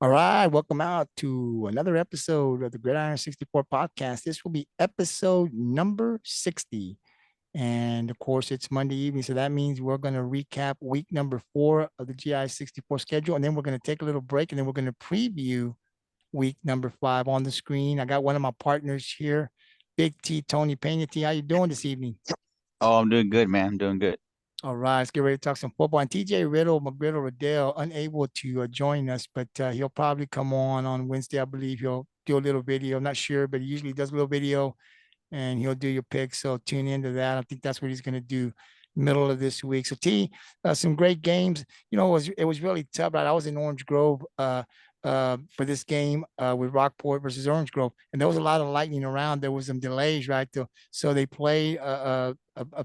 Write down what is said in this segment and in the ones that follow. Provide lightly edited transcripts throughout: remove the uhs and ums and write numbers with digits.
All right, welcome out to another episode of the Gridiron 64 podcast. This will be episode number 60. And of course, it's Monday evening. So that means we're going to recap week number 4 of the GI 64 schedule. And then we're going to take a little break and then we're going to preview week number 5 on the screen. I got one of my partners here, Big T, Tony Pena. T, how you doing this evening? Oh, I'm doing good, man. I'm doing good. All right, let's get ready to talk some football. And TJ Riddle, McGriddle Riddell, unable to join us, but he'll probably come on Wednesday. I believe he'll do a little video. I'm not sure, but he usually does a little video and he'll do your picks. So tune into that. I think that's what he's going to do middle of this week. So T, some great games. It was really tough. Right, I was in Orange Grove for this game with Rockport versus Orange Grove, and there was a lot of lightning around. There was some delays, right? So they played a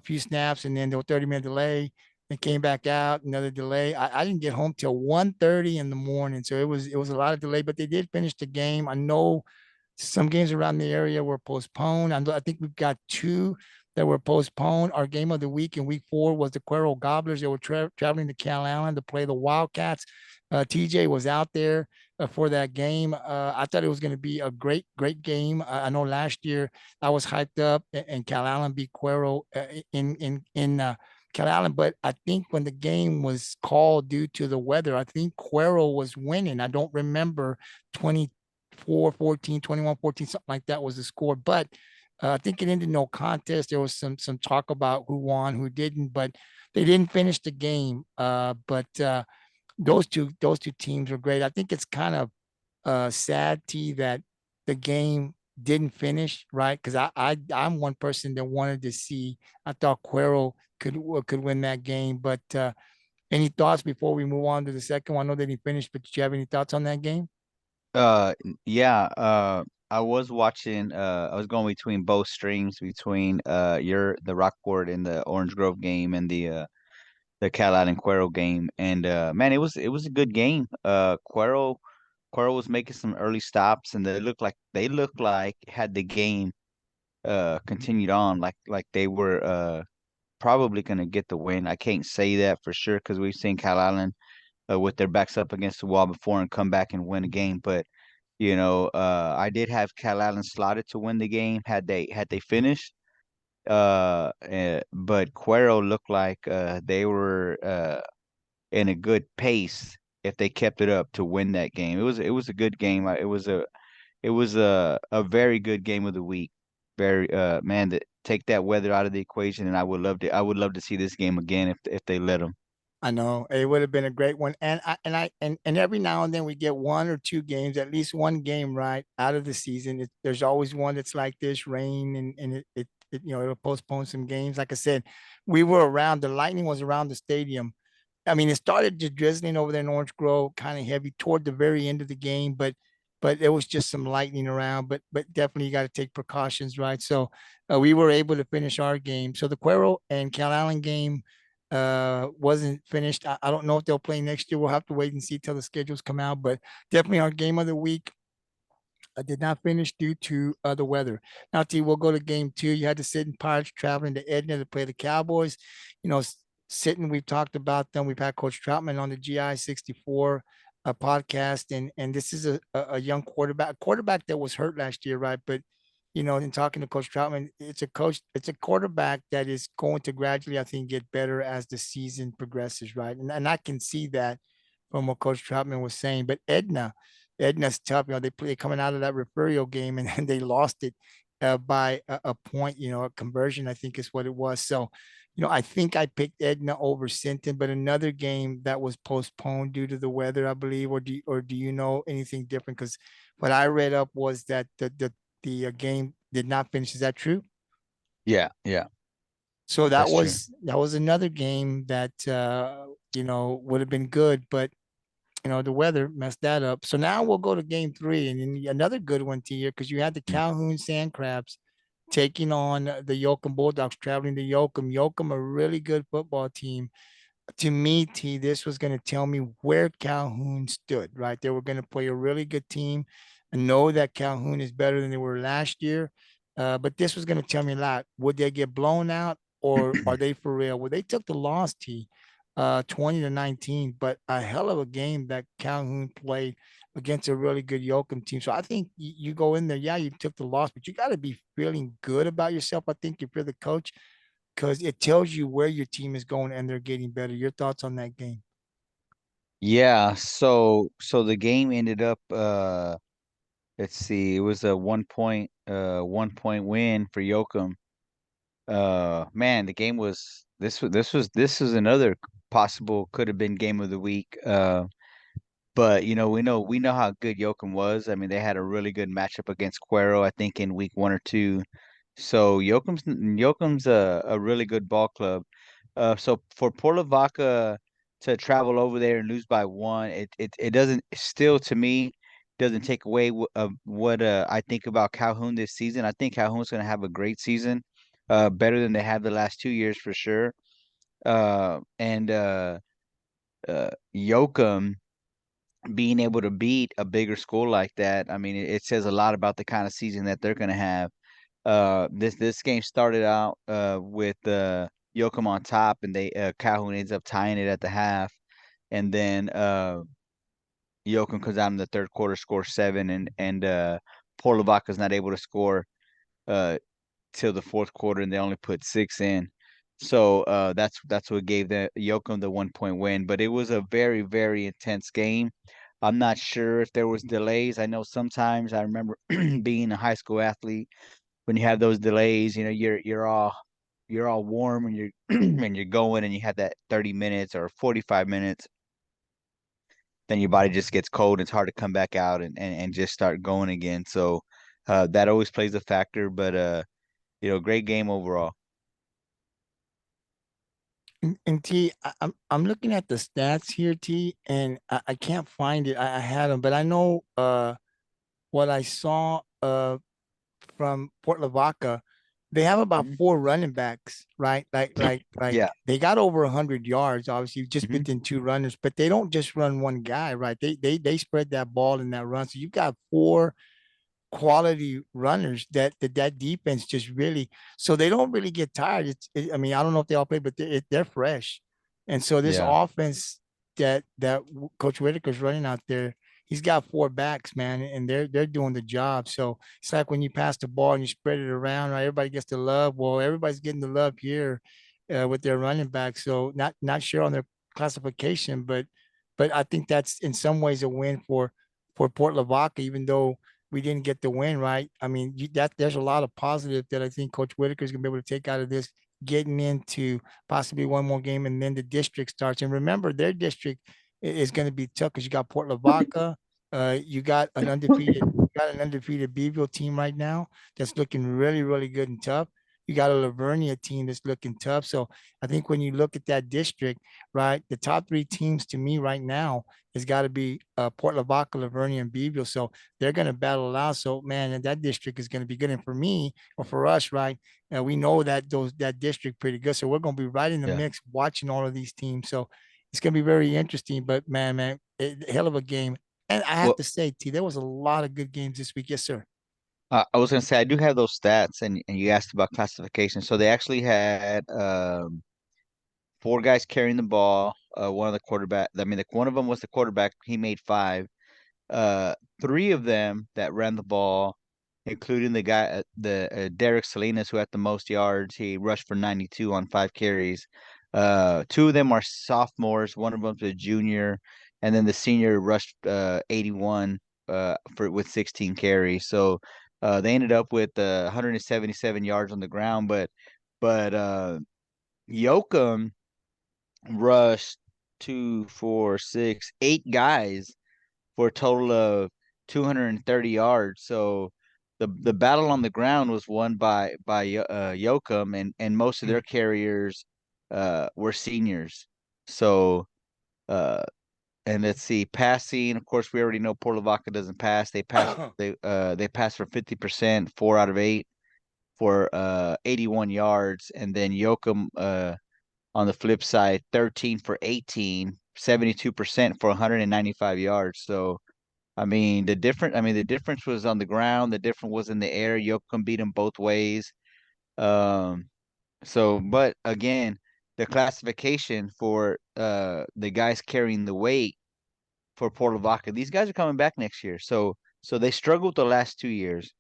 few snaps, and then there was 30-minute delay. They came back out, another delay. I didn't get home till 1:30 in the morning, so it was a lot of delay. But they did finish the game. I know some games around the area were postponed. I think we've got two that were postponed. Our game of the week in week 4 was the Cuero Gobblers. They were traveling to Calallen to play the Wildcats. TJ was out there for that game. I thought it was going to be a great, great game. I know last year I was hyped up and Calallen beat Cuero in Calallen, but I think when the game was called due to the weather, I think Cuero was winning. I don't remember 24-14, 21-14, something like that was the score. But I think it ended no contest. There was some talk about who won, who didn't, but they didn't finish the game. But those two teams were great. I think it's kind of sad, T, that the game didn't finish, right? Because I'm one person that wanted to see. I thought Cuero could win that game. But any thoughts before we move on to the second one? I know they didn't finish, but did you have any thoughts on that game? Yeah, I was watching, I was going between both streams between the Rockport and the Orange Grove game and the Calallen and Cuero game. And man, it was a good game. Cuero was making some early stops and they looked like had the game continued on like they were probably gonna get the win. I can't say that for sure because we've seen Calallen with their backs up against the wall before and come back and win a game. But I did have Calallen slotted to win the game had they finished. But Cuero looked like they were in a good pace if they kept it up to win that game. It was a good game. It was a very good game of the week. Very man, take that weather out of the equation, and I would love to see this game again if they let them. I know it would have been a great one, and every now and then we get one or two games, at least one game right out of the season. There's always one that's like this, rain, and it'll postpone some games. Like I said, we were around. The lightning was around the stadium. I mean, it started just drizzling over there in Orange Grove, kind of heavy toward the very end of the game, but there was just some lightning around. But definitely you got to take precautions, right? So we were able to finish our game. So the Cuero and Cal Allen game wasn't finished. I don't know if they'll play next year. We'll have to wait and see till the schedules come out. But definitely our game of the week did not finish due to the weather. Now, T, we'll go to game 2. You had the Sinton Pirates traveling to Edna to play the Cowboys. You know, Sinton, we've talked about them. We've had Coach Troutman on the GI 64 podcast, and this is a young quarterback that was hurt last year, right? But in talking to Coach Troutman, it's a quarterback that is going to gradually, I think, get better as the season progresses, right? And I can see that from what Coach Troutman was saying. But Edna's tough. They coming out of that referral game and then they lost it by a point. A conversion, I think, is what it was. So, I think I picked Edna over Sinton, but another game that was postponed due to the weather, I believe. Or do you know anything different? Because what I read up was that the game did not finish. Is that true? Yeah, yeah, So that that's true. was that was another game that would have been good, but the weather messed that up. So now we'll go to game 3, and then another good one to you because you had the Mm. Calhoun Sandcrabs taking on the Yoakum Bulldogs, traveling to Yoakum. Yoakum, a really good football team. To me, T, this was going to tell me where Calhoun stood, right? They were going to play a really good team. I know that Calhoun is better than they were last year, but this was going to tell me a lot. Would they get blown out or are they for real? Well, they took the loss, T. 20-19, but a hell of a game that Calhoun played against a really good Yoakum team. So I think you go in there, yeah, you took the loss, but you got to be feeling good about yourself. I think if you're the coach, because it tells you where your team is going and they're getting better. Your thoughts on that game? Yeah, so the game ended up let's see, it was a 1 point win for Yoakum. Man, the game was this was another possible could have been game of the week. But we know how good Yoakum was. I mean, they had a really good matchup against Cuero, I think, in week 1 or 2. So Yoakum's a really good ball club. So for Port Lavaca to travel over there and lose by 1, it doesn't still to me doesn't take away what I think about Calhoun this season. I think Calhoun's going to have a great season, better than they have the last 2 years for sure. And Yoakum being able to beat a bigger school like that, I mean, it says a lot about the kind of season that they're going to have. This game started out with Yoakum on top, and they Calhoun ends up tying it at the half, and then Yoakum comes out in the third quarter, scores 7, and Port Lavaca's not able to score uh, till the fourth quarter, and they only put 6 in. So that's what gave the Yoakum the 1 point win. But it was a very, very intense game. I'm not sure if there was delays. I know sometimes I remember being a high school athlete when you have those delays, you're all warm and you're and you're going and you have that 30 minutes or 45 minutes, then your body just gets cold. It's hard to come back out and just start going again. So that always plays a factor, but great game overall. And T, I'm looking at the stats here, T, and I can't find it. I had them, but I know what I saw from Port Lavaca, they have about Mhm. 4 running backs, right? Like Yeah. they got over 100 yards, obviously, just Hmm. within 2 runners, but they don't just run one guy, right? They spread that ball in that run. So you've got four quality runners that defense just really, so they don't really get tired. I mean, I don't know if they all play, but they're fresh. And so this Yeah. offense that Coach Whitaker's running out there, he's got 4 backs, man, and they're doing the job. So it's like when you pass the ball and you spread it around, right? Everybody gets the love. Well, everybody's getting the love here with their running back. So not sure on their classification, but I think that's in some ways a win for Port Lavaca, even though we didn't get the win, right? I mean, that there's a lot of positive that I think Coach Whitaker is going to be able to take out of this, getting into possibly one more game, and then the district starts. And remember, their district is going to be tough because you got Port Lavaca, you got an undefeated Beeville team right now that's looking really, really good and tough. You got a Lavernia team that's looking tough. So I think when you look at that district, right, the top 3 teams to me right now has got to be Port Lavaca, Lavernia, and Beeville. So they're going to battle it out. So man, and that district is going to be good. And for me or for us, right, we know that district pretty good. So we're going to be right in the Yeah. mix watching all of these teams. So it's going to be very interesting. But man, hell of a game. And I have Well, to say, T, there was a lot of good games this week. Yes, sir. I was gonna say I do have those stats, and you asked about classification. So they actually had 4 guys carrying the ball. One of the quarterback. I mean, one of them was the quarterback. He made 5. Uh, 3 of them that ran the ball, including the guy, the Derek Salinas, who had the most yards. He rushed for 92 on 5 carries. 2 of them are sophomores. One of them's a junior, and then the senior rushed 81 for with 16 carries. So they ended up with 177 yards on the ground, but Yoakum rushed 2, 4, 6, 8 guys for a total of 230 yards. So the battle on the ground was won by Yoakum, and most of their carriers were seniors. So uh and let's see, passing, of course we already know Port Lavaca doesn't pass. They pass for 50%, 4 out of 8 for 81 yards, and then Yoakum on the flip side, 13 for 18, 72% for 195 yards. So the difference was on the ground. The difference was in the air. Yoakum beat them both ways. Um, but again, the classification for the guys carrying the weight for Port Lavaca. These guys are coming back next year. So they struggled the last 2 years.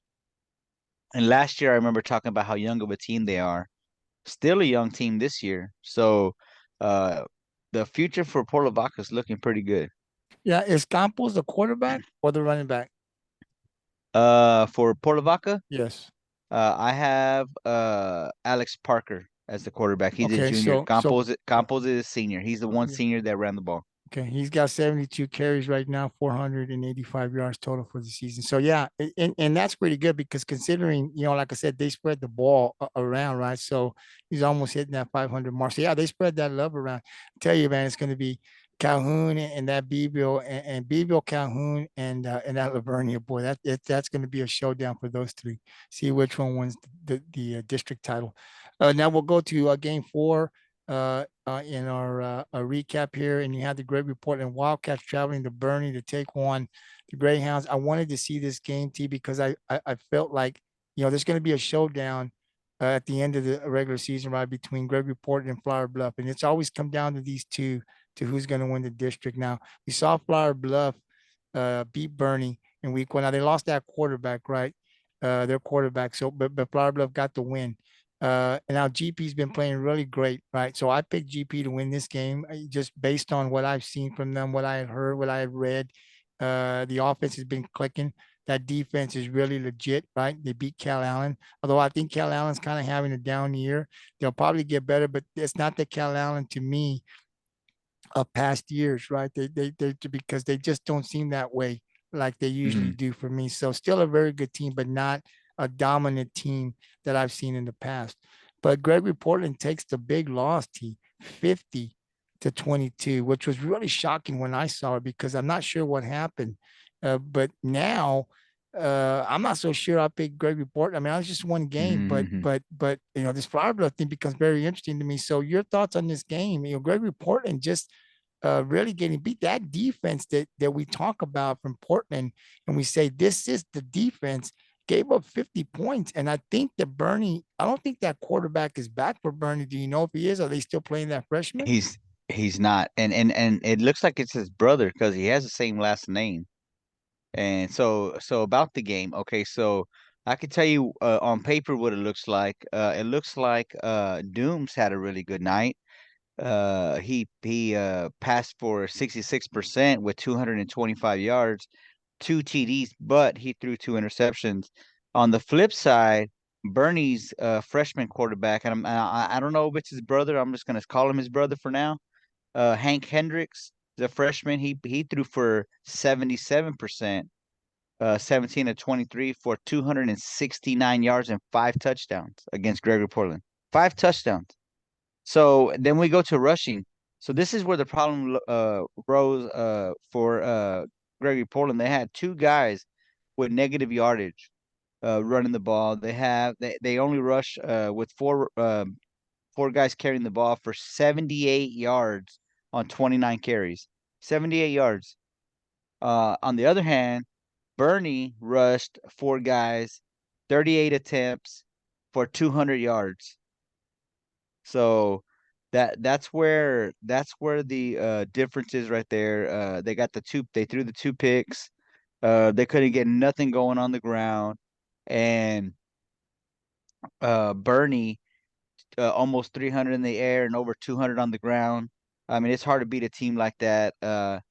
And last year I remember talking about how young of a team they are. Still a young team this year. So uh the future for Port Lavaca is looking pretty good. Yeah, is Campos the quarterback or the running back? For Port Lavaca, Yes. I have Alex Parker as the quarterback. He's a Okay, junior. so Campos is a senior. He's the one yeah. senior that ran the ball. Okay, he's got 72 carries right now, 485 yards total for the season. So yeah, and that's pretty good because considering, like I said, they spread the ball around, right? So he's almost hitting that 500 mark. So yeah, they spread that love around. I tell you, man, it's going to be Calhoun and that Beeville and Beeville, Calhoun and that Lavernia boy. That's going to be a showdown for those three. See which one wins the district title. Now we'll go to game 4 in our a recap here, and you have the Gregory-Portland Wildcats traveling to Boerne to take on the Greyhounds. I wanted to see this game, T, because I felt like there's going to be a showdown at the end of the regular season, right, between Gregory-Portland and Flower Bluff, and it's always come down to these two to who's going to win the district. Now we saw Flower Bluff beat Boerne in week 1. Now they lost that quarterback, right? Their quarterback. So, but Flower Bluff got the win. And now GP's been playing really great, right? So I picked GP to win this game just based on what I've seen from them, what I had heard, what I had read. The offense has been clicking. That defense is really legit, right? They beat Calallen. Although I think Calallen's kind of having a down year. They'll probably get better, but it's not the Calallen to me of past years, right? They because they just don't seem that way like they usually Hmm. do for me. So still a very good team, but not a dominant team that I've seen in the past. But Gregory-Portland takes the big loss, T 50-22, which was really shocking when I saw it because I'm not sure what happened. But now I'm not so sure I picked Gregory-Portland. I mean, I was just one game, but Hmm. this Flower Bluff thing becomes very interesting to me. So your thoughts on this game? Gregory-Portland just really getting beat. That defense that we talk about from Portland, and we say this is the defense, gave up 50 points. And I think that Boerne, I don't think that quarterback is back for Boerne. Do you know if he is? Are they still playing that freshman? He's not, and it looks like it's his brother because he has the same last name. And so about the game, okay, so I could tell you on paper what it looks like. It looks like Dooms had a really good night. He passed for 66% with 225 yards, 2 TDs, but he threw 2 interceptions. On the flip side, Bernie's freshman quarterback, and I don't know if it's his brother. I'm just gonna call him his brother for now. Hank Hendricks, the freshman, he threw for 77%, 17 to 23 for 269 yards and 5 touchdowns against Gregory-Portland. 5 touchdowns. So then we go to rushing. So this is where the problem rose for Gregory-Portland. They had 2 guys with negative yardage running the ball. They only rush with four guys carrying the ball for 78 yards on 29 carries. 78 yards. On the other hand, Boerne rushed 4 guys, 38 attempts for 200 yards. So that's where the difference is right there. They threw the 2 picks. They couldn't get nothing going on the ground. And Boerne almost 300 in the air and over 200 on the ground. I mean, it's hard to beat a team like that. And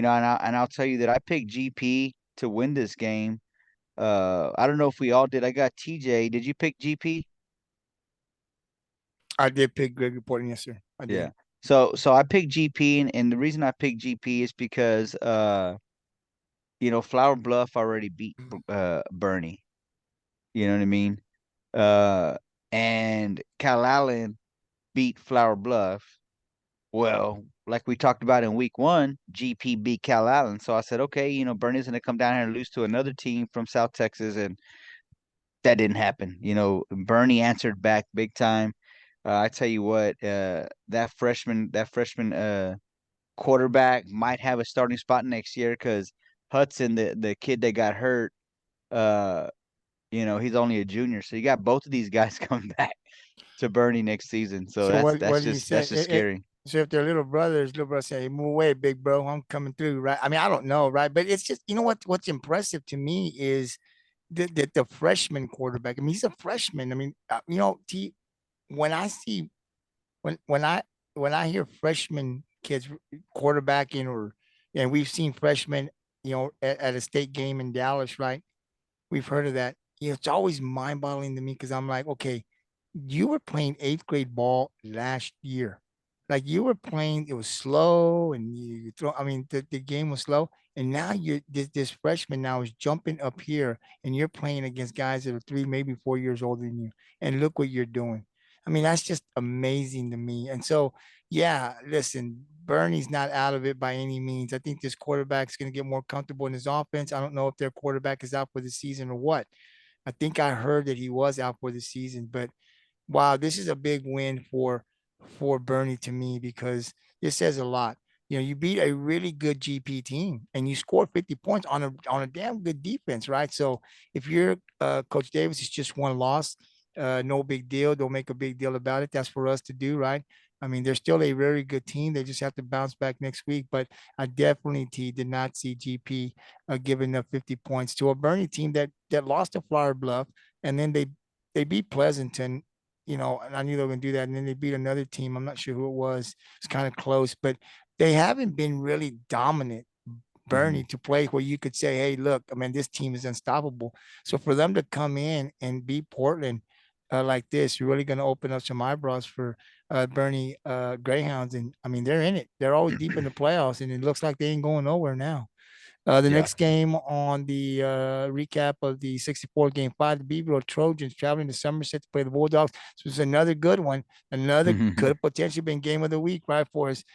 I'll tell you that I picked GP to win this game. I don't know if we all did. I got TJ. Did you pick GP? I did pick Gregory-Portland, yes, sir. I Yeah. did. So I picked GP, and the reason I picked GP is because Flower Bluff already beat Boerne. You know what I mean? Uh, and Calallen beat Flower Bluff. Well, like we talked about in week 1, GP beat Calallen. So I said, okay, Boerne's gonna come down here and lose to another team from South Texas, and that didn't happen. Boerne answered back big time. I tell you what, that freshman quarterback might have a starting spot next year because Hudson, the kid that got hurt, uh, he's only a junior. So you got both of these guys coming back. It's to Boerne next season. So So that's what did he that's say? just scary. So if they're little brother say, "Move away, big bro, I'm coming through," right? I mean, I don't know, right? But it's just, you know what? What's impressive to me is the freshman quarterback. I mean, he's a freshman. I mean, T, when I see when when I when I hear freshman kids quarterbacking, or and we've seen freshmen, at a state game in Dallas, right? We've heard of that. It's always mind-boggling to me because I'm like, okay, you were playing eighth grade ball last year. Like you were playing, it was slow and you throw, I mean, the game was slow. And now this freshman now is jumping up here and you're playing against guys that are 3, maybe 4 years older than you. And look what you're doing. I mean, that's just amazing to me. And so, yeah, listen, Bernie's not out of it by any means. I think this quarterback's going to get more comfortable in his offense. I don't know if their quarterback is out for the season or what. I think I heard that he was out for the season, but wow, this is a big win for Bernie to me because this says a lot. You beat a really good GP team and you scored 50 points on a damn good defense, right? So if you're Coach Davis, it's just one loss. No big deal. Don't make a big deal about it. That's for us to do, right? I mean, they're still a very good team. They just have to bounce back next week. But I definitely did not see GP giving up 50 points to a Bernie team that lost to Flower Bluff, and then they beat Pleasanton, and I knew they were going to do that. And then they beat another team. I'm not sure who it was. It's kind of close, but they haven't been really dominant, Hmm. Bernie, to play where you could say, hey, look, I mean, this team is unstoppable. So for them to come in and beat Portland like this, you're really going to open up some eyebrows for Bernie Greyhounds. And I mean, they're in it. They're always deep in the playoffs, and it looks like they ain't going nowhere now. The Yeah. next game on the recap of the 64 game 5, the Beeville Trojans traveling to Somerset to play the Bulldogs. So it's another good one. Another could have potentially been game of the week, right, for us.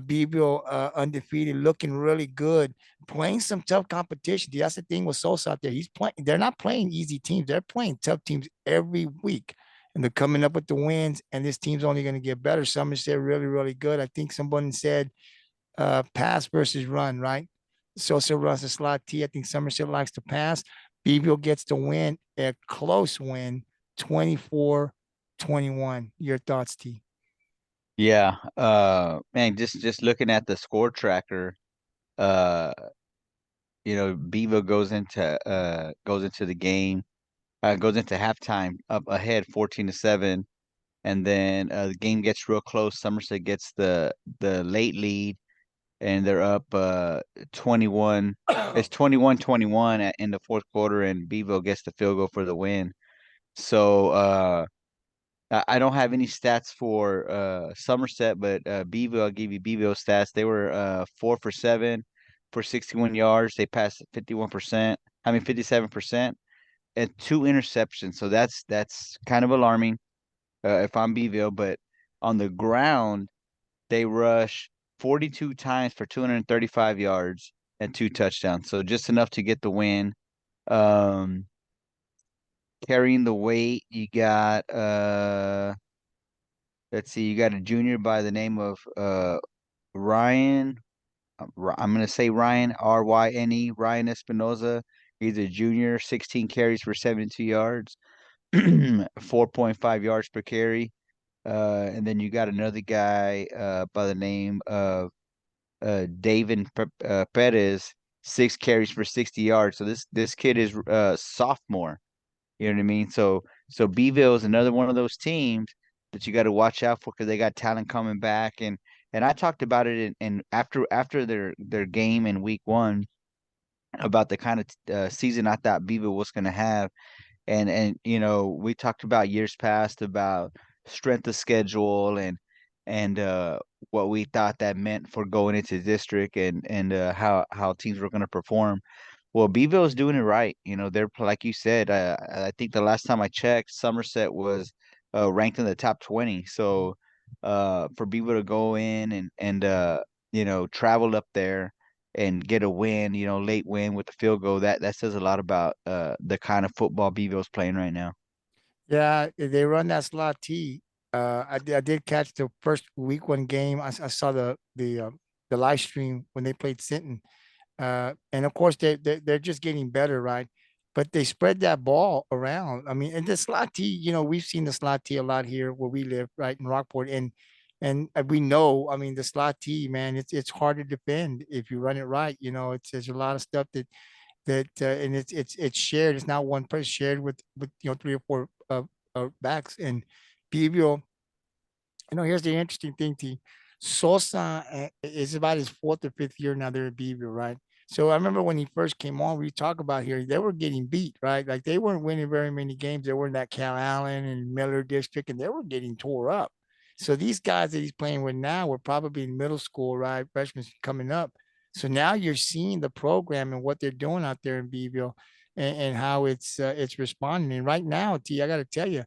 Beeville undefeated, looking really good, playing some tough competition. That's the thing with Sosa out there. He's playing, they're not playing easy teams, they're playing tough teams every week. And they're coming up with the wins, and this team's only going to get better. Somerset really, really good. I think someone said pass versus run, right? Sosa runs a slot T. I think Somerset likes to pass. Beeville gets the win, a close win, 24-21. Your thoughts, T? Yeah. Man, just looking at the score tracker, uh, Bevo goes into the game, goes into halftime up ahead 14-7, and then the game gets real close. Somerset gets the late lead, and they're up 21. It's 21-21 in the fourth quarter, and Bevo gets the field goal for the win. So I don't have any stats for Somerset, but Beeville, I'll give you Beeville stats. They were 4 for 7 for 61 yards. They passed 51%. I mean 57%, and 2 interceptions. So that's kind of alarming if I'm Beeville. But on the ground, they rush 42 times for 235 yards and 2 touchdowns. So just enough to get the win. Um, Carrying the weight, you got let's see, you got a junior by the name of Ryan. I'm gonna say Ryan, Ryne, Ryan Espinoza. He's a junior, 16 carries for 72 yards, 4.5 yards per carry. And then you got another guy by the name of David Perez, 6 carries for 60 yards. So this kid is sophomore. You know what I mean? So Beeville is another one of those teams that you got to watch out for because they got talent coming back. And I talked about it in after their game in week 1 about the kind of season I thought Beeville was going to have. And we talked about years past about strength of schedule and what we thought that meant for going into district and how teams were going to perform. Well, Beeville is doing it right. They're like you said. I think the last time I checked, Somerset was ranked in the top 20. So for Beeville to go in and travel up there and get a win, late win with the field goal, that says a lot about the kind of football Beeville's playing right now. Yeah, they run that slot T. I did catch the first week 1 game. I saw the live stream when they played Sinton. And of course they're just getting better, right? but they spread that ball around. I mean, and the slot T, we've seen the slot T a lot here where we live, right in Rockport, and we know, I mean, the slot T, man, it's hard to defend if you run it right. It's there's a lot of stuff and it's shared. It's not one person shared with 3 or 4 backs and Beeville. Here's the interesting thing, T. Sosa is about his fourth or fifth year now there at Beeville, right? So I remember when he first came on, we talk about here, they were getting beat, right? Like they weren't winning very many games. They were in that Calallen and Miller district, and they were getting tore up. So these guys that he's playing with now were probably in middle school, right? Freshmen coming up. So now you're seeing the program and what they're doing out there in Beeville and how it's responding. And right now, T, I got to tell you,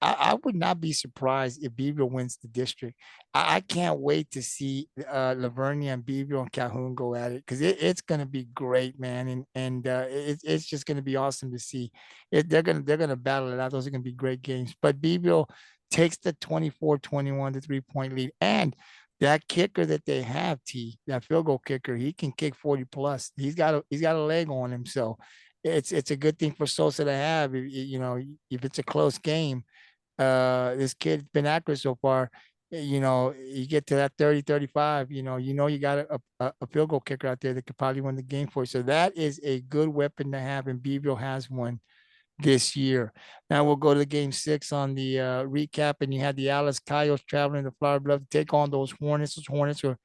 I would not be surprised if Beeville wins the district. I can't wait to see Lavernia and Beeville and Calhoun go at it because it's going to be great, man, and it's just going to be awesome to see. They're gonna battle it out. Those are going to be great games. But Beeville takes the 24-21 to 3-point lead, and that kicker that they have, T, that field goal kicker, he can kick 40 plus. He's got a leg on him, so it's a good thing for Sosa to have. If it's a close game, this kid's been accurate so far. You get to that 30, 35, you got a field goal kicker out there that could probably win the game for you. So that is a good weapon to have, and Beeville has one this year. Now we'll go to game 6 on the recap, and you had the Alice Coyotes traveling to Flower Bluff to take on those Hornets. Those Hornets were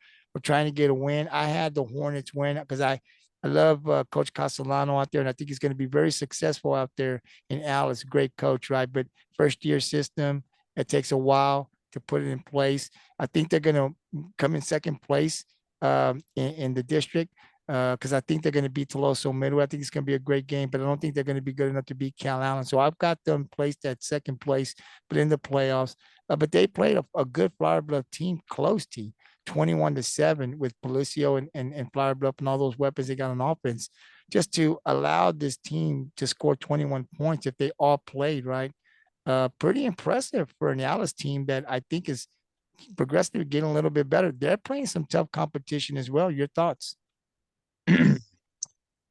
trying to get a win. I had the Hornets win because I love Coach Castellano out there, and I think he's going to be very successful out there in Alice. Great coach, right? But first year system, it takes a while to put it in place. I think they're going to come in second place in the district because I think they're going to beat Toloso Middle. I think it's going to be a great game, but I don't think they're going to be good enough to beat Calallen. So I've got them placed at second place, but in the playoffs. But they played a good Flower Bluff team, close to 21-7 with Policio and Flower Bluff and all those weapons they got on offense, just to allow this team to score 21 points if they all played right. Pretty impressive for an Alice team that I think is progressively getting a little bit better. They're playing some tough competition as well. Your thoughts?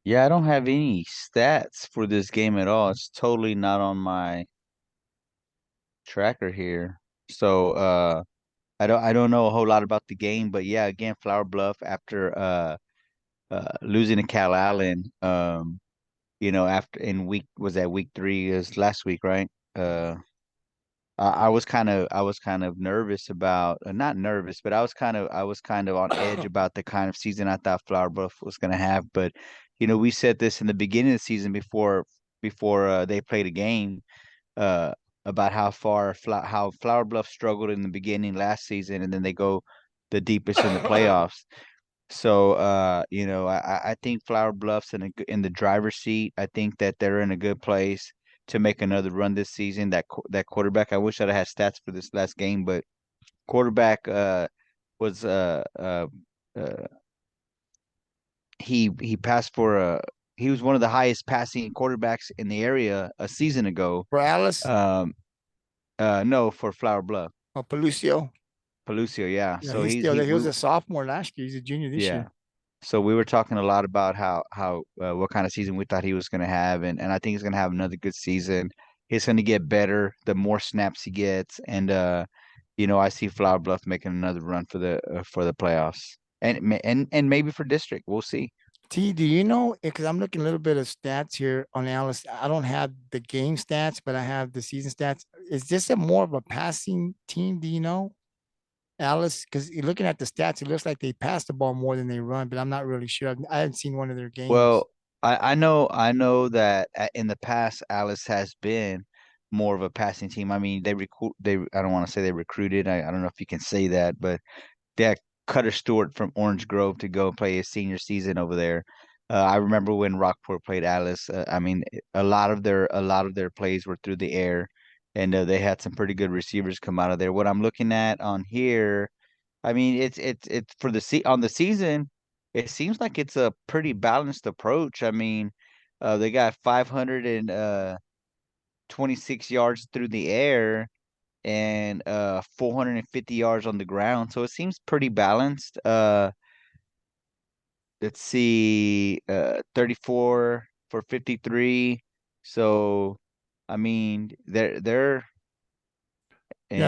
Yeah, I don't have any stats for this game at all. It's totally not on my tracker here. So I don't know a whole lot about the game, but yeah, again, Flower Bluff after losing to Cal Allen, after in week 3 is last week, right? I was kind of nervous about not nervous, but I was kind of on edge about the kind of season I thought Flower Bluff was going to have. But we said this in the beginning of the season before they played a game about how Flower Bluff struggled in the beginning last season, and then they go the deepest in the playoffs. So I think Flower Bluff's in the driver's seat. I think that they're in a good place to make another run this season. That quarterback, I wish I'd had stats for this last game, but quarterback was uh he passed for he was one of the highest passing quarterbacks in the area a season ago. For Alice Um no, for Flower Bluff. or Pelucio? Pelucio, yeah. Yeah, So he's he's still he there. He we was a sophomore last year. He's a junior this yeah. year. So we were talking a lot about how what kind of season we thought he was going to have, and I think he's going to have another good season. He's going to get better the more snaps he gets, and I see Flower Bluff making another run for the playoffs, and maybe for district. We'll see. T, do you know? Because I'm looking a little bit of stats here on Alice. I don't have the game stats, but I have the season stats. Is this a more of a passing team? Do you know, Alice? Because looking at the stats, it looks like they pass the ball more than they run, but I'm not really sure. I haven't seen one of their games. Well, I know that in the past Alice has been more of a passing team. I mean, I don't want to say they recruited. I don't know if you can say that, but they had Cutter Stewart from Orange Grove to go and play his senior season over there. I remember when Rockport played Alice. I mean, a lot of their plays were through the air, and they had some pretty good receivers come out of there. What I'm looking at on here, I mean, it's for on the season. It seems like it's a pretty balanced approach. I mean, they got 526 yards through the air and 450 yards on the ground. So it seems pretty balanced. Let's see, 34. for 53. So, I mean, Yeah,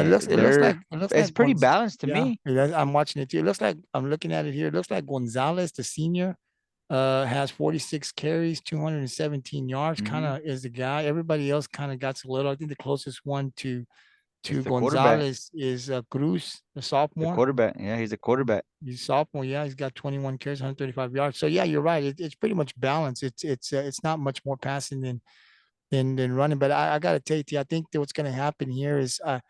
they're it looks it's like pretty balanced to yeah, me. I'm watching it too. It looks like I'm looking at it here. It looks like Gonzalez, the senior, has 46 carries, 217 yards. Kind Hmm. of is the guy. Everybody else kind of got a little. I think the closest one It's to the quarterback. Gonzalez is Cruz, the The sophomore. quarterback. Yeah, he's a quarterback. He's sophomore. Yeah, he's got 21 carries, 135 yards. So yeah, you're right. It's pretty much balanced. It's not much more passing than running. But I got to tell you, T, I think that what's going to happen here is, and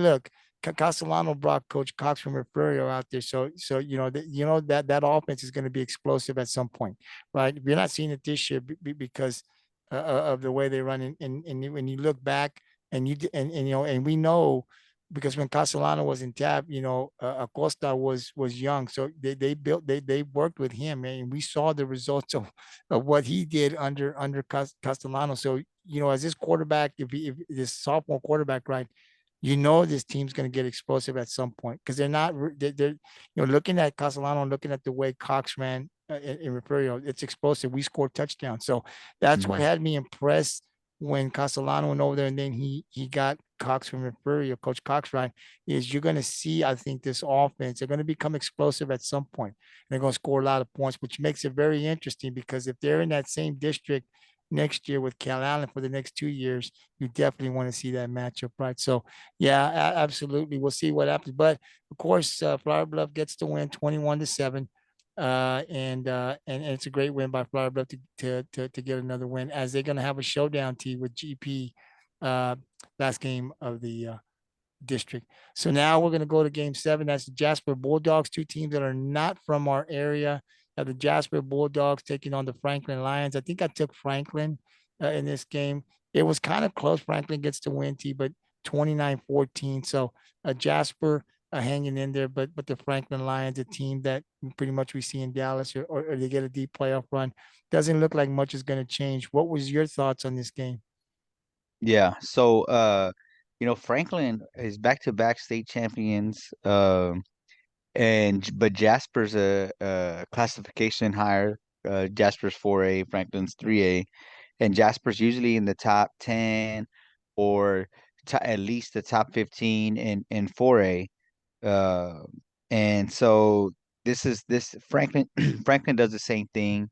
look, Castellano brought Coach Cox from Refugio out there, so that offense is going to be explosive at some point, right? We're not seeing it this year because of the way they run, and when you look back and and we know because when Castellano was in Taft, Acosta was young, so they worked with him, and we saw the results of what he did under Castellano. So as this quarterback, if this sophomore quarterback, right, this team's going to get explosive at some point because they're not they're looking at Castellano and looking at the way Cox ran in Refugio, it's explosive. We scored touchdowns, so that's what Hmm. had me impressed when Castellano went over there, and then he got Cox from Refugio, Coach Cox, right? Is you're going to see, I think, this offense. They're going to become explosive at some point. They're going to score a lot of points, which makes it very interesting because if they're in that same district next year with Calallen for the next 2 years, you definitely want to see that matchup, right? So, yeah, absolutely. We'll see what happens. But of course, Flower Bluff gets the win 21-7. And it's a great win by Flower Bluff to get another win as they're going to have a showdown with GP uh, last game of the district. So now we're going to go to game 7. That's the Jasper Bulldogs, two teams that are not from our area. The Jasper Bulldogs taking on the Franklin Lions. I think I took Franklin in this game. It was kind of close. Franklin gets the win, but 29-14. So Jasper hanging in there, but the Franklin Lions, a team that pretty much we see in Dallas, or they get a deep playoff run. Doesn't look like much is going to change. What was your thoughts on this game? Yeah. So, Franklin is back-to-back state champions. But Jasper's a classification higher. Jasper's 4A, Franklin's 3A, and Jasper's usually in the top 10 or at least the top 15 in 4A. Uh, and so this Franklin Franklin does the same thing.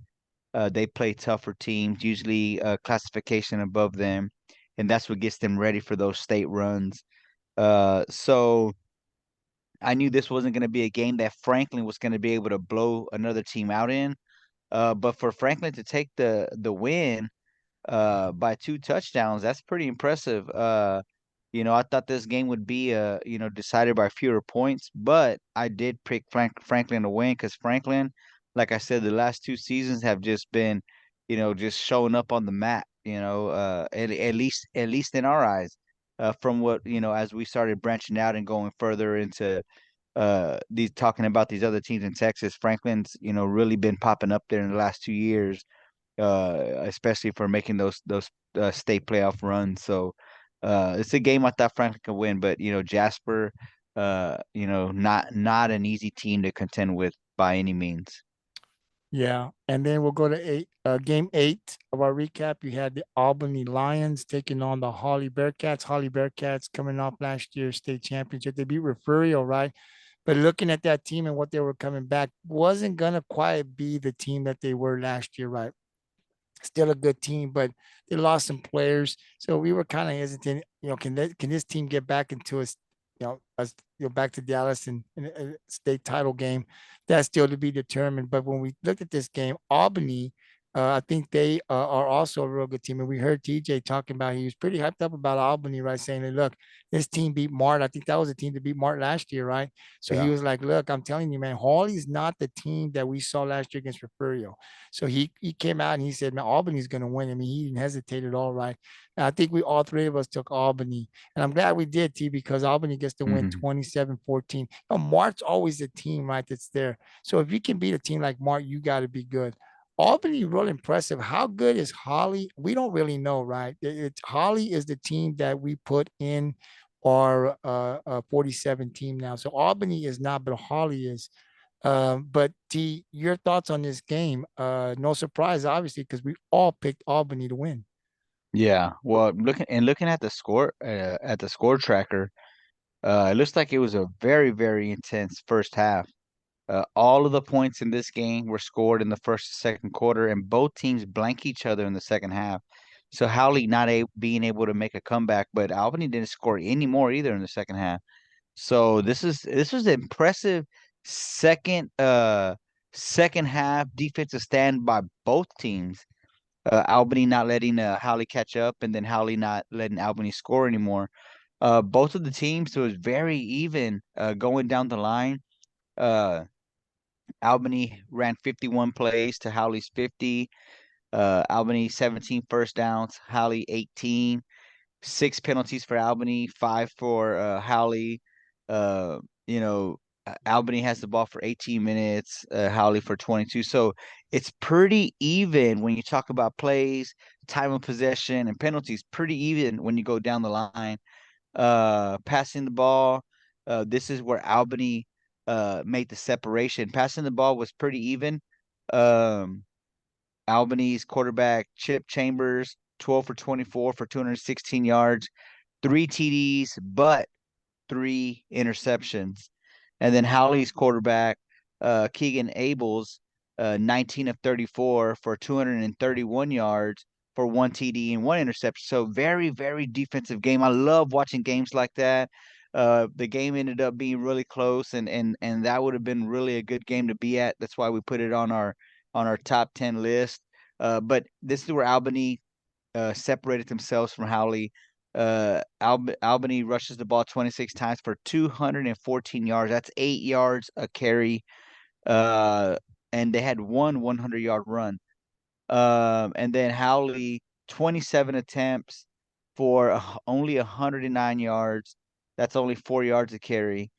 They play tougher teams, usually classification above them, and that's what gets them ready for those state runs. So I knew this wasn't going to be a game that Franklin was going to be able to blow another team out in. But for Franklin to take the win by 2 touchdowns, that's pretty impressive. I thought this game would be decided by fewer points, but I did pick Franklin to win because Franklin, like I said, the last 2 seasons have just been, just showing up on the map. At least in our eyes, from what as we started branching out and going further into these talking about these other teams in Texas, Franklin's really been popping up there in the last 2 years, especially for making those state playoff runs. So it's a game I thought Franklin could win, but Jasper, not an easy team to contend with by any means. Yeah, and then we'll go to game 8 of our recap. You had the Albany Lions taking on the Hawley Bearcats. Hawley Bearcats coming off last year's state championship. They beat Refugio, right? But looking at that team and what they were coming back, wasn't gonna quite be the team that they were last year, right? Still a good team, but they lost some players. So we were kind of hesitant. Can this team get back into back to Dallas in a state title game? That's still to be determined. But when we looked at this game, Albany, I think they are also a real good team. And we heard TJ talking about, he was pretty hyped up about Albany, right? Saying, that, look, this team beat Mart. I think that was a team to beat Mart last year, right? So he Yeah. was like, look, I'm telling you, man, Hawley's not the team that we saw last year against Refugio. So he came out and he said, man, Albany's going to win. I mean, he didn't hesitate at all, right? And I think we all three of us took Albany. And I'm glad we did, T, because Albany gets to win Hmm. 27-14. Mart's always the team, right, that's there. So if you can beat a team like Mart, you got to be good. Albany, real impressive. How good is Hawley? We don't really know, right? Hawley is the team that we put in our 47 team now. So Albany is not, but Hawley is. But T, your thoughts on this game? No surprise, obviously, because we all picked Albany to win. Yeah. Well, looking at the score tracker, it looks like it was a very, very intense first half. All of the points in this game were scored in the first and second quarter, and both teams blank each other in the second half. So Howley not being able to make a comeback, but Albany didn't score any more either in the second half. So this was an impressive second second half defensive stand by both teams. Albany not letting Howley catch up, and then Howley not letting Albany score anymore. Both of the teams it was very even going down the line. Uh, Albany ran 51 plays to Howley's 50. Albany 17 first downs, Howley 18. 6 penalties for Albany, 5 for Howley. Uh, you know, Albany has the ball for 18 minutes, Howley for 22. So it's pretty even when you talk about plays, time of possession, and penalties. Pretty even when you go down the line. Passing the ball, this is where Albany made the separation. Passing the ball was pretty even. Um, Albany's quarterback Chip Chambers, 12 for 24 for 216 yards, 3 TDs, but 3 interceptions. And then Howley's quarterback, Keegan Abels, 19 of 34 for 231 yards for 1 TD and 1 interception. So very, very defensive game. I love watching games like that. The game ended up being really close, and that would have been really a good game to be at. That's why we put it on our top 10 list. But this is where Albany separated themselves from Howley. Albany rushes the ball 26 times for 214 yards. That's 8 yards a carry. Uh, and they had one 100-yard run. And then Howley 27 attempts for only 109 yards. That's only 4 yards a carry.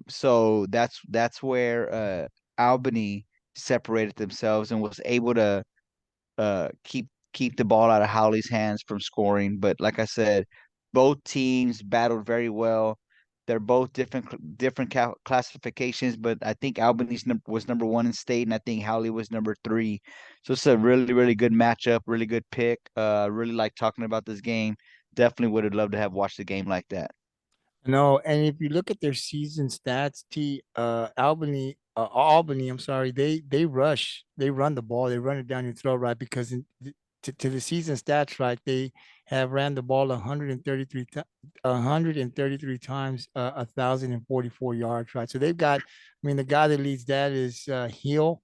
So that's where Albany separated themselves and was able to keep the ball out of Howley's hands from scoring. But like I said, both teams battled very well. They're both different classifications, but I think Albany's was number one in state, and I think Howley was number three. So it's a really, really good matchup, really good pick. Really like talking about this game. Definitely would have loved to have watched a game like that. No, and if you look at their season stats, T, Albany, I'm sorry, they rush, they run the ball, they run it down your throat, right? Because to the season stats, right, they have ran the ball 133 times, 1,044 yards, right? So they've got, I mean, the guy that leads that is Hill,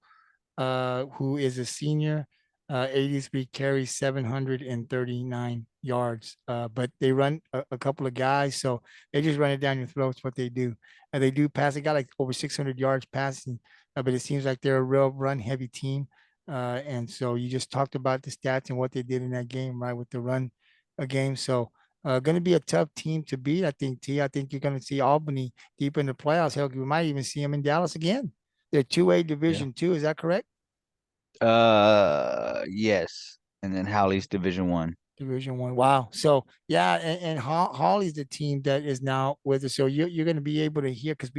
who is a senior, 83 carries, 739 yards. But they run a couple of guys, so they just run it down your throats. What they do, and they do pass. They got like over 600 yards passing, but it seems like they're a real run-heavy team. And so you just talked about the stats and what they did in that game, right, with the run game. So going to be a tough team to beat, I think. T. I think you're going to see Albany deep in the playoffs. Hell, we might even see them in Dallas again. They're 2A Yeah. Division Two. Is that correct? Yes. And then Howley's Division One. Division One. Wow. So yeah, and Hawley's the team that is now with us. So you're going to be able to hear because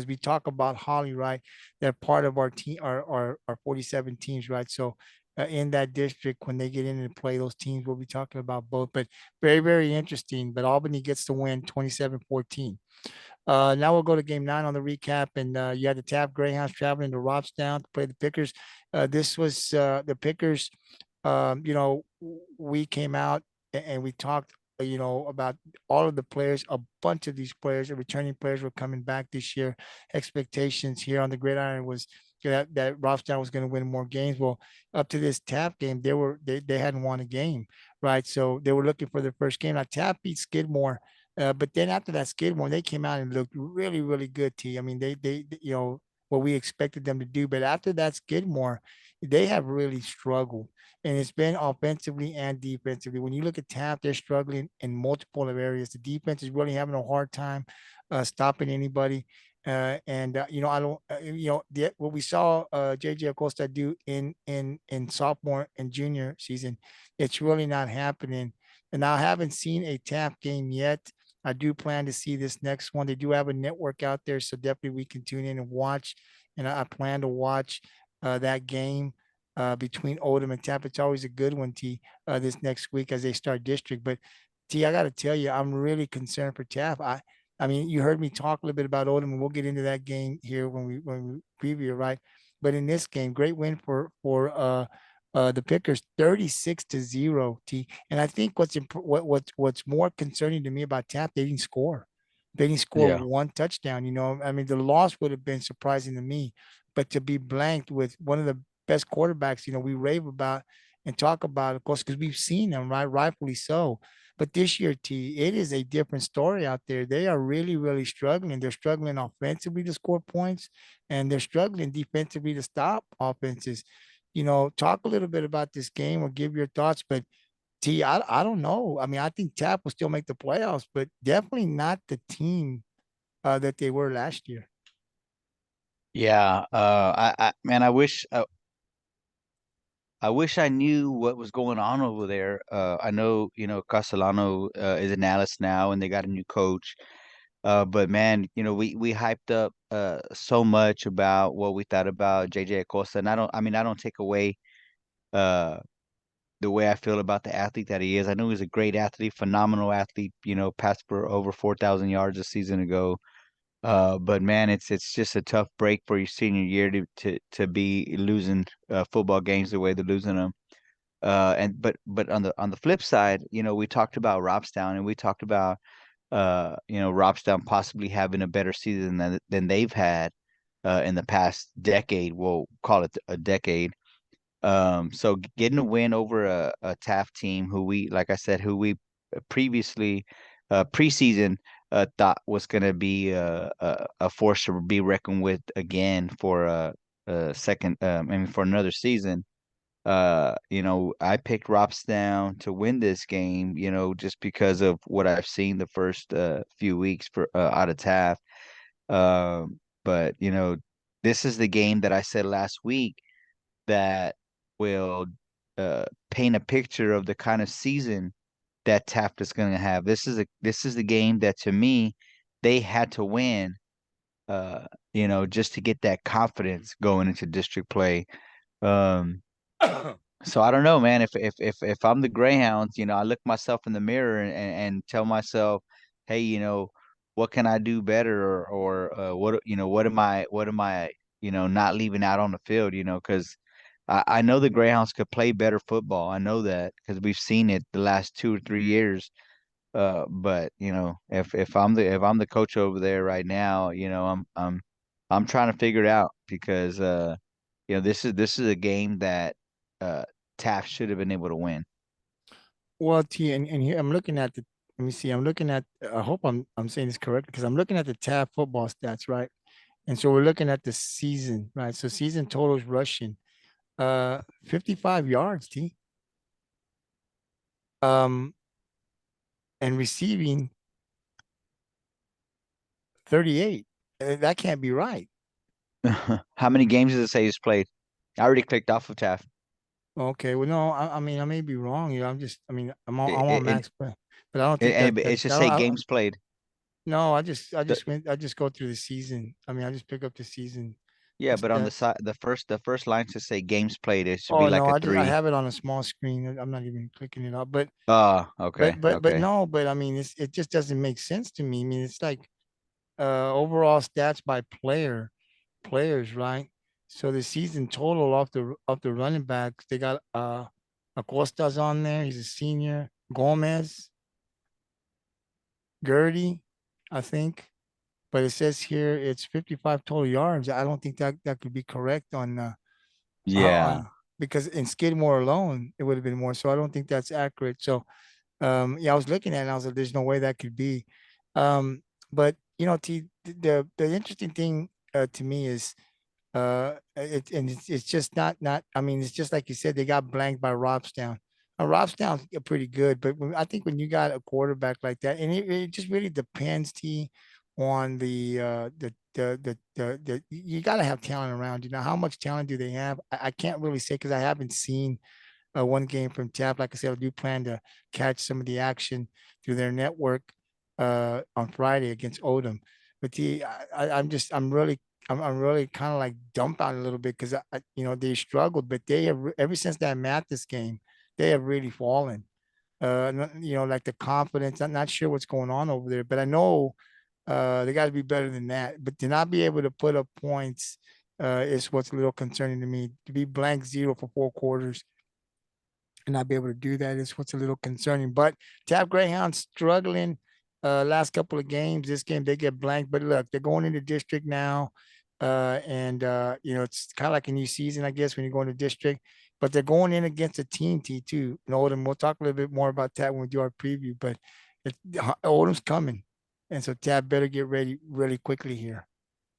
we talk about Hawley, right? They're part of our team, our 47 teams, right? So in that district, when they get in and play those teams, we'll be talking about both. But very, very interesting. But Albany gets the win 27-14. Now we'll go to game 9 on the recap, and you had the Taft Greyhounds traveling to Robstown to play the Pickers. This was the Pickers. We came out and we talked, about all of the players. A bunch of these players, the returning players, were coming back this year. Expectations here on the Gridiron was that Robstown was going to win more games. Well, up to this Taft game, they hadn't won a game, right? So they were looking for their first game. Now Taft beat Skidmore. But then after that Skidmore, they came out and looked really, really good. T. I mean, what we expected them to do. But after that Skidmore, they have really struggled, and it's been offensively and defensively. When you look at Taft, they're struggling in multiple areas. The defense is really having a hard time stopping anybody. And I don't, what we saw JJ Acosta do in sophomore and junior season, it's really not happening. And I haven't seen a Taft game yet. I do plan to see this next one. They do have a network out there, so definitely we can tune in and watch. And I plan to watch that game between Oldham and Taft. It's always a good one, T, this next week as they start district. But T, I got to tell you, I'm really concerned for Taft. I mean, you heard me talk a little bit about Oldham, and we'll get into that game here when we preview it, right? But in this game, great win for the Pickers, 36-0, T. And I think what's more concerning to me about Taft, they didn't score. They didn't score Yeah. one touchdown. I mean, the loss would have been surprising to me, but to be blanked with one of the best quarterbacks, we rave about and talk about, of course, because we've seen them, right? Rightfully so. But this year, T, it is a different story out there. They are really, really struggling. They're struggling offensively to score points, and they're struggling defensively to stop offenses. Talk a little bit about this game or give your thoughts. But T, I don't know. I mean, I think Tap will still make the playoffs, but definitely not the team that they were last year. Yeah. Man, I wish I knew what was going on over there. I know, Castellano is in Alice now, and they got a new coach. But man, we hyped up so much about what we thought about JJ Acosta, and I don't take away uh the way I feel about the athlete that he is. I know he's a great athlete, phenomenal athlete, passed for over 4,000 yards a season ago. But man, it's just a tough break for your senior year to be losing football games the way they're losing them. And but on the flip side, we talked about Robstown, and we talked about Robstown possibly having a better season than they've had in the past decade. We'll call it a decade. So getting a win over a Taft team who like I said, who we previously preseason thought was going to be a force to be reckoned with again for a second, for another season. I picked Robstown to win this game, just because of what I've seen the first few weeks for out of Taft. But this is the game that I said last week that will paint a picture of the kind of season that Taft is going to have. This is the game that to me they had to win, just to get that confidence going into district play. Um, so I don't know, man. If I'm the Greyhounds, I look myself in the mirror and tell myself, hey, what can I do better, or what am I not leaving out on the field, because I know the Greyhounds could play better football. I know that because we've seen it the last 2 or 3 years. But if I'm the coach over there right now, I'm trying to figure it out because this is a game that uh Taft should have been able to win. Well, T, and here I'm looking at the. Let me see. I'm looking at. I hope I'm saying this correct because I'm looking at the tab football stats, right? And so we're looking at the season, right? So season totals rushing, 55 yards, T. Um, and receiving 38. That can't be right. How many games does it say he's played? I already clicked off of Taft. Okay, well, no, I mean, I may be wrong. I mean, It, I'm on it, max, but I don't think that it that should I say don't. games played. No, I The, just went. I just go through the season. I mean, I just pick up the season yeah, but on the stats. side, the first line should say games played. It should be Oh no, like a I three. have it on a small screen. I'm not even clicking it up. But Oh, but okay, but but okay. no, but I mean, it just doesn't make sense to me. I mean, it's like overall stats by players, right? So the season total off the running backs, they got Acosta's on there. He's a senior. Gomez, Gertie, I think. But it says here it's 55 total yards. I don't think that could be correct Yeah. on because in Skidmore alone it would have been more. So I don't think that's accurate. So yeah, I was looking at it and I was like, there's no way that could be. But T, the interesting thing to me is it's just not I mean, it's just like you said, they got blanked by Robstown. Robstown's pretty good, but I think when you got a quarterback like that, and it just really depends, T, on the you got to have talent around. How much talent do they have? I can't really say because I haven't seen one game from Tap. Like I said, I do plan to catch some of the action through their network. on Friday against Odom. But I'm really kind of like dumbfounded a little bit because they struggled, but they have ever since that Mathis game, they have really fallen. Like the confidence. I'm not sure what's going on over there, but I know they got to be better than that. But to not be able to put up points is what's a little concerning to me. To be blank zero for 4 quarters and not be able to do that is what's a little concerning. But Taft Greyhounds struggling last couple of games. This game they get blanked, but look, they're going into district now. It's kind of like a new season, I guess, when you go into district. But they're going in against a team T too. And Oldham, we'll talk a little bit more about that when we do our preview. But Oldham's coming, and so Taft better get ready really quickly here,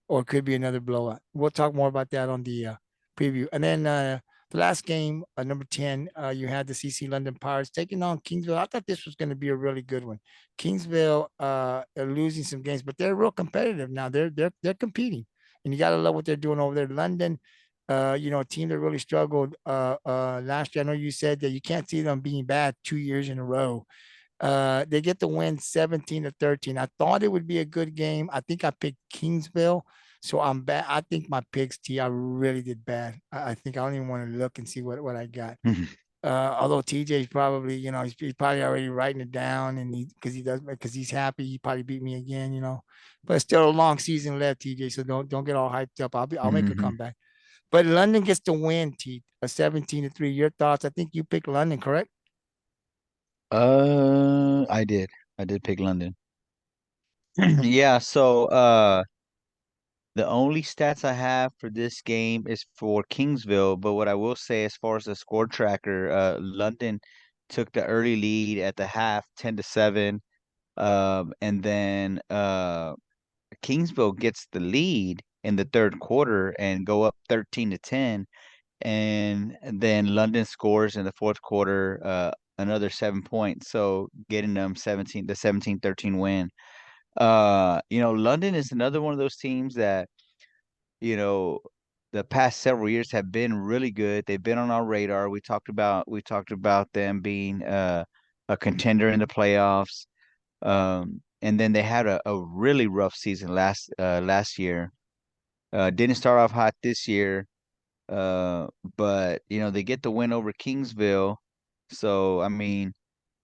or it could be another blowout. We'll talk more about that on the preview. And then the last game, number 10, you had the CC London Pirates taking on Kingsville. I thought this was going to be a really good one. Kingsville are losing some games, but they're real competitive now. They're competing, and you got to love what they're doing over there. London, a team that really struggled last year. I know you said that you can't see them being bad 2 years in a row. They get the win 17-13. I thought it would be a good game. I think I picked Kingsville. So I'm bad. I think my picks, I really did bad. I think I don't even want to look and see what I got. Although TJ's probably, he's probably already writing it down, and because he's happy, he probably beat me again. But still a long season left, TJ. So don't get all hyped up. I'll make a comeback. But London gets the win, T, a 17-3. Your thoughts? I think you picked London, correct? I did. I did pick London. Yeah, so the only stats I have for this game is for Kingsville, but what I will say as far as the score tracker, London took the early lead at the half, 10-7. And then Kingsville gets the lead in the third quarter and go up 13-10. And then London scores in the fourth quarter, another 7 points, so getting them the 17-13 win. London is another one of those teams that, you know, the past several years have been really good. They've been on our radar. We talked about them being a contender in the playoffs. And then they had a really rough season last year. Didn't start off hot this year. But they get the win over Kingsville. So I mean,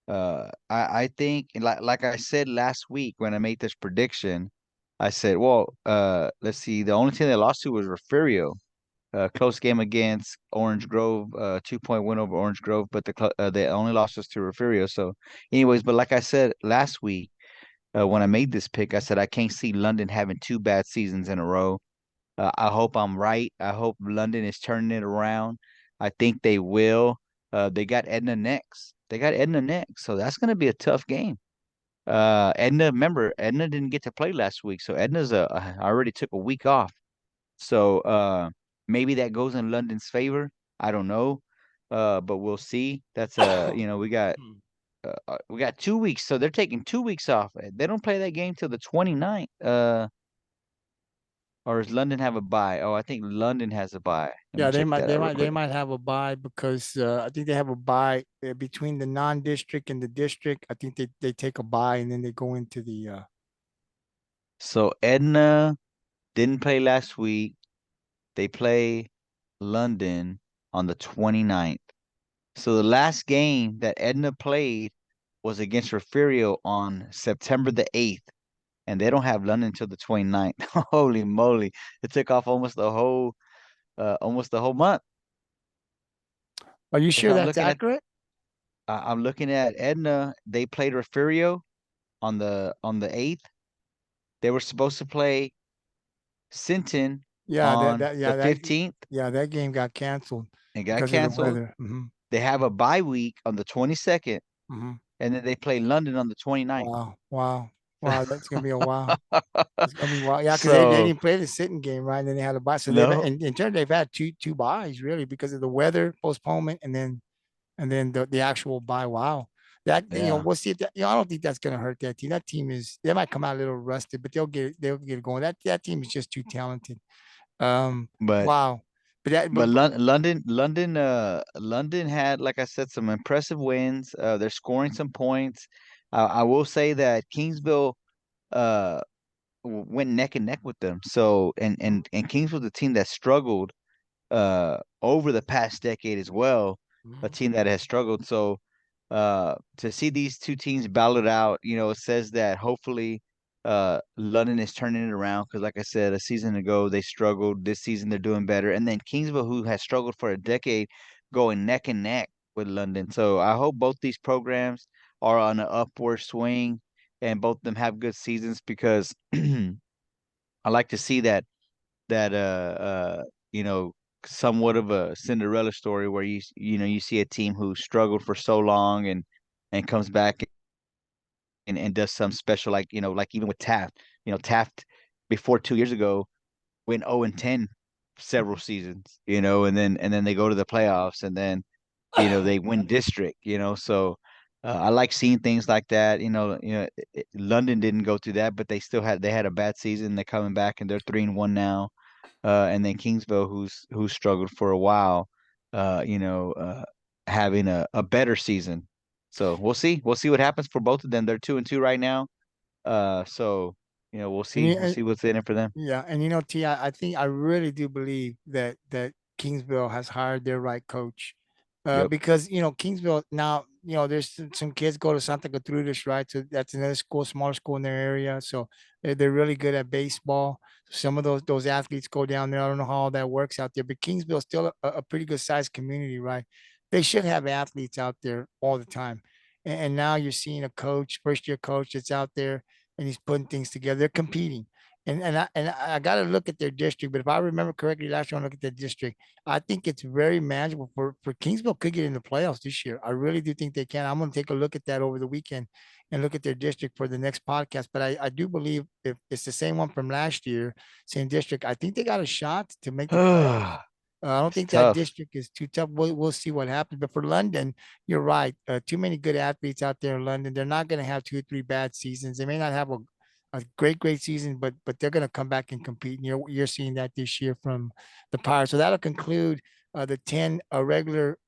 I think, like I said last week when I made this prediction, I said, well, let's see, the only team they lost to was Refugio. Close game against Orange Grove, 2-point win over Orange Grove, but the only loss was to Refugio. So, anyways, but like I said last week, when I made this pick, I said I can't see London having two bad seasons in a row. I hope I'm right. I hope London is turning it around. I think they will. They got Edna next. So that's going to be a tough game. Remember, Edna didn't get to play last week, so I already took a week off. So maybe that goes in London's favor. I don't know, but we'll see. That's we got 2 weeks, so they're taking 2 weeks off. They don't play that game till the 29th. Or does London have a bye? Oh, I think London has a bye. Let me Yeah, they check might, that they out real might, they quick. might have a bye because I think they have a bye between the non-district and the district. I think they take a bye and then they go into the. So Edna didn't play last week. They play London on the 29th. So the last game that Edna played was against Refugio on September the 8th, and they don't have London until the 29th. Holy moly. It took off almost the whole month. Are you Because sure that's accurate? I'm looking at Edna. They played Refugio on the 8th. They were supposed to play Sinton Yeah, on the 15th. that game got canceled It got because of the canceled. weather. They have a bye week on the 22nd, Hmm. and then they play London on the 29th. Wow, wow, wow! That's gonna be a wow. It's gonna be wild. Yeah, because they So didn't play the sitting game, right? And then they had a bye. So no, in turn they've had two buys really because of the weather postponement and then the actual bye. Wow. yeah, We'll see if that, I don't think that's gonna hurt that team. That team they might come out a little rusted, but they'll get it going. That team is just too talented. but Wow. But that but London had, like I said, some impressive wins. They're scoring some points. I will say that Kingsville uh went neck and neck with them. So and Kingsville's a team that struggled over the past decade as well, a Mhm. team that has struggled. So to see these two teams battle it out, it says that hopefully London is turning it around because like I said, a season ago they struggled. This season they're doing better. And then Kingsville, who has struggled for a decade, going neck and neck with London. So I hope both these programs are on an upward swing and both of them have good seasons because I like to see that you know somewhat of a Cinderella story where you see a team who struggled for so long and comes back and does some special like even with Taft. Taft before 2 years ago went 0 and 10 several seasons, and then they go to the playoffs and then they win district. So I like seeing things like that. London didn't go through that, but they had a bad season. They're coming back and they're 3-1 now. And then Kingsville, who's struggled for a while, having a better season. So we'll see. We'll see what happens for both of them. They're 2-2 right now. So we'll And, see. We'll see what's in it for them. yeah, and T, I think I really do believe that Kingsville has hired their right coach, Yep. because Kingsville now there's some kids go to Santa Gertrudis, right? So that's another school, smaller school in their area. So they're really good at baseball. Some of those athletes go down there. I don't know how all that works out there, but Kingsville's still a pretty good sized community, right? They should have athletes out there all the time, and now you're seeing a coach, first year coach that's out there and he's putting things together. They're competing. And I got to look at their district, but if I remember correctly, last year I look at their district, I think it's very manageable for Kingsville could get in the playoffs this year. I really do think they can. I'm going to take a look at that over the weekend and look at their district for the next podcast. But I do believe if it's the same one from last year, same district, I think they got a shot to make the playoffs. I don't It's think that tough. district is too tough. We'll see what happens. But for London, you're right. Too many good athletes out there in London. They're not going to have 2 or 3 bad seasons. They may not have a great season, but they're going to come back and compete. And you're seeing that this year from the Pirates. So that'll conclude the 10 regular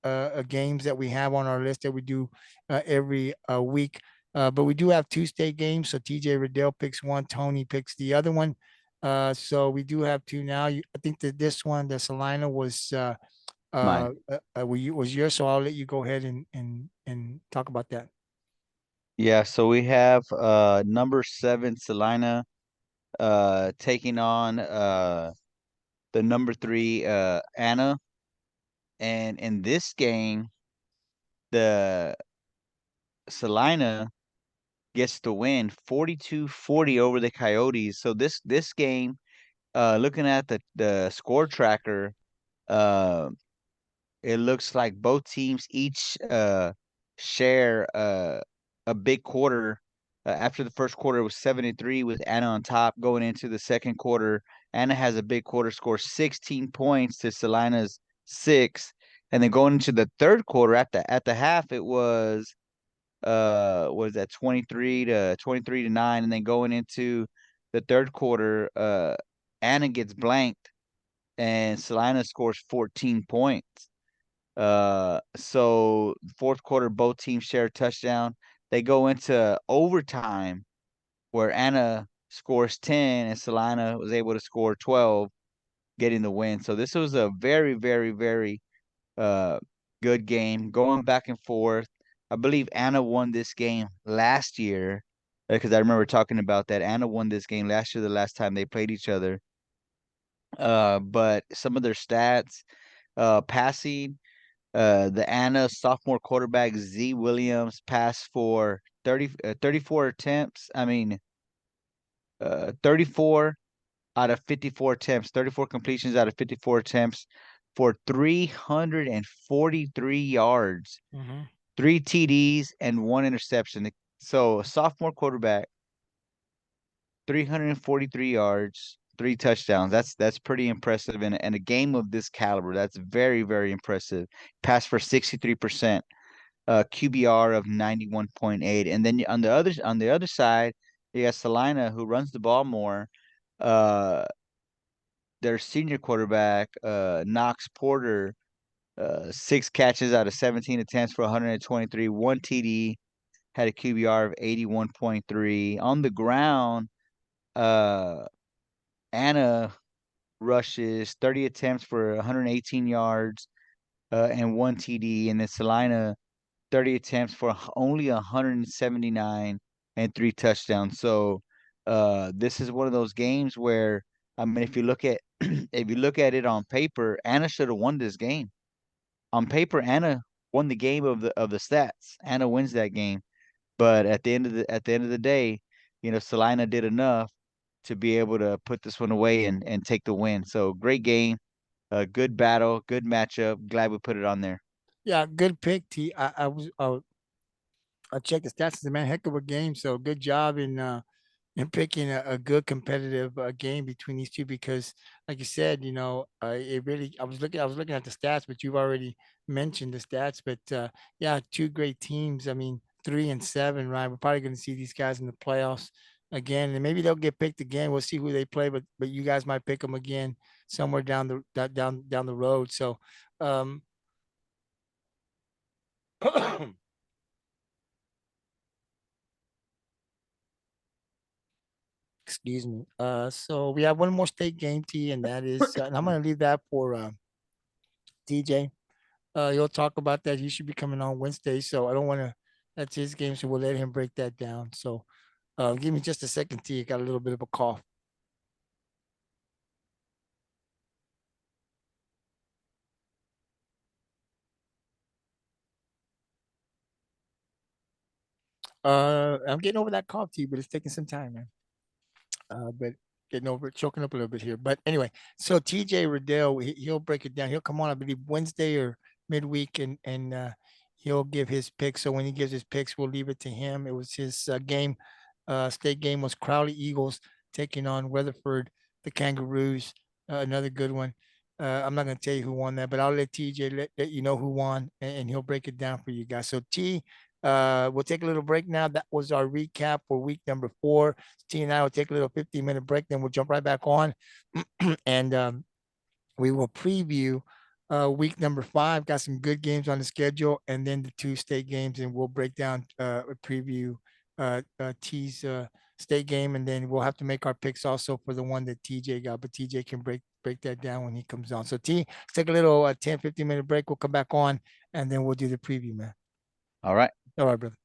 games that we have on our list that we do every week. But we do have 2 state games. So TJ Riddell picks one, Tony picks the other one. So we do have 2 now. I think that this one, the Celina Mine. was yours. So I'll let you go ahead and talk about that. Yeah. So we have number 7 Celina taking on the number 3 Anna, and in this game the Celina gets to win 42-40 over the Coyotes. So this game, looking at the score tracker, uh, it looks like both teams each share a big quarter. After the first quarter, it was 7-3 with Anna on top. Going into the second quarter, Anna has a big quarter, scores 16 points to Celina's 6, and then going into the third quarter at the half, it was that 23-9, and then going into the third quarter, Anna gets blanked and Celina scores 14 points. So fourth quarter, both teams share a touchdown. They go into overtime where Anna scores 10 and Celina was able to score 12, getting the win. So this was a very, very, very uh, good game, going back and forth. I believe Anna won this game last year because I remember talking about that. Anna won this game last year, the last time they played each other. But some of their stats, passing, the Anna sophomore quarterback Z Williams passed for 34 attempts. I mean, 34 out of 54 attempts, 34 completions out of 54 attempts for 343 yards, Mhm. 3 TDs, and 1 interception. So a sophomore quarterback, 343 yards, 3 touchdowns. That's pretty impressive. And a game of this caliber, that's very, very impressive. Passed for 63%, QBR of 91.8. And then on the other side, you got Celina who runs the ball more. Uh, their senior quarterback, Knox Porter, 6 catches out of 17 attempts for 123, 1 TD, had a QBR of 81.3. On the ground, Anna rushes 30 attempts for 118 yards and 1 TD, and then Celina 30 attempts for only 179 and 3 touchdowns. So this is one of those games where, I mean, if you look at if you look at it on paper, Anna should have won this game. On paper, Anna won the game of the stats. Anna wins that game. But at the end of the day, Celina did enough to be able to put this one away and take the win. So great game, a good battle, good matchup. Glad we put it on there. Yeah, good pick, T. I checked the stats. It's a man heck of a game. So good job in picking a good competitive game between these two because, like you said, it really. I was looking at the stats, but you've already mentioned the stats. But yeah, two great teams. I mean, 3-7, right? We're probably going to see these guys in the playoffs again, and maybe they'll get picked again. We'll see who they play, but you guys might pick them again somewhere down the road. So. Um, Excuse me. So we have one more state game, T, and that is, and I'm going to leave that for DJ. He'll talk about that. He should be coming on Wednesday, so I don't want to. That's his game, so we'll let him break that down. So, give me just a second, T. I got a little bit of a cough. I'm getting over that cough, T, but it's taking some time, man. But getting over it, choking up a little bit here. But anyway, so TJ Riddell, he'll break it down. He'll come on, I believe, Wednesday or midweek, and he'll give his picks. So when he gives his picks, we'll leave it to him. It was his game. State game was Crowley Eagles taking on Weatherford, the Kangaroos. Another good one. I'm not going to tell you who won that, but I'll let TJ let you know who won, and he'll break it down for you guys. So T, we'll take a little break now. That was our recap for week number 4. T and I will take a little 15-minute break, then we'll jump right back on, and we will preview week number 5. Got some good games on the schedule, and then the 2 state games, and we'll break down a preview T's state game, and then we'll have to make our picks also for the one that TJ got, but TJ can break that down when he comes on. So T, let's take a little 10-15-minute break. We'll come back on, and then we'll do the preview, man. All right. All right, brother.